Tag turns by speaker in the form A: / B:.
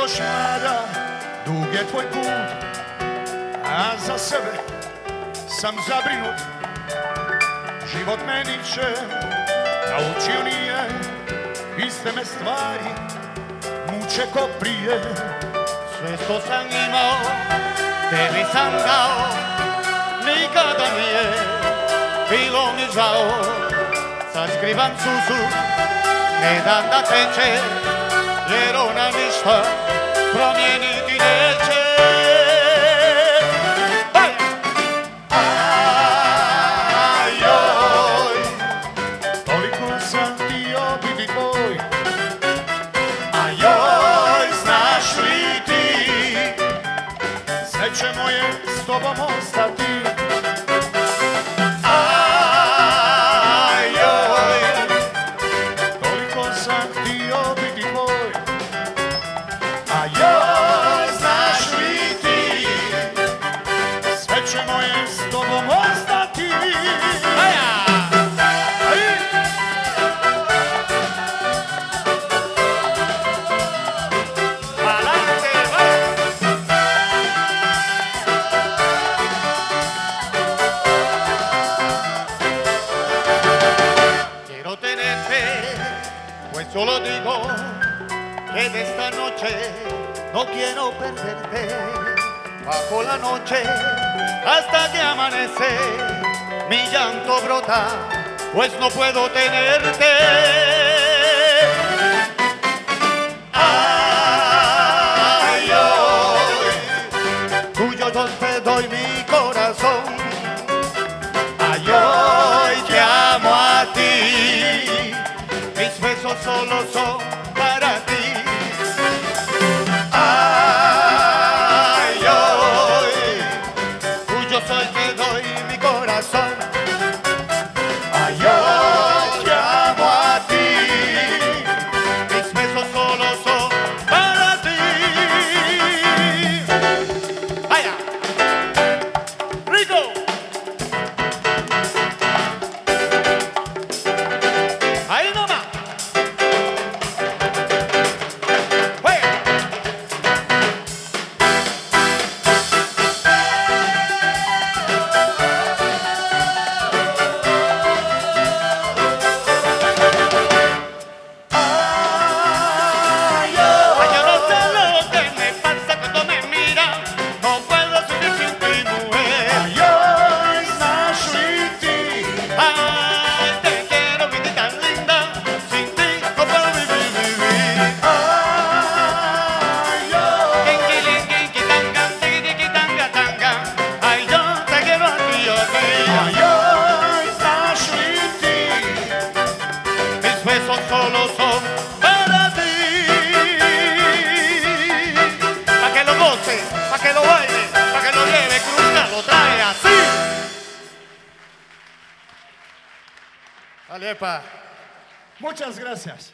A: košmara, dug je tvoj put, a za sebe sam zabrinut. Život me niče naučio nije, iste me stvari muče ko prije.
B: Sve što sam imao, tebi sam dao, nikada nije bilo mi žao. Sad skrivam suzu, ne dam da teče, jer ona ništa promijeniti neće.
A: Ajoj, toliko sam htio biti tvoj. Ajoj, znaš li ti, sve će moje s tobom ostati.
B: Pues solo digo que de esta noche no quiero perderte. Bajo la noche hasta que amanece, mi llanto brota, pues no puedo tenerte. Ay, hoy, tuyo yo te doy mi corazón. Ay, hoy te amo a ti. Mis besos solo son para ti. Ay, hoy, tuyo soy, te doy mi corazón. Ay, hoy, te amo a ti. Mis besos solo son para ti. ¡Vaya! ¡Rico! ¡Ahí nomás! Solo son para ti. Pa' que lo goce, pa' que lo baile, pa' que lo lleve, cruza, lo trae así. Dale, pa.
A: Muchas gracias.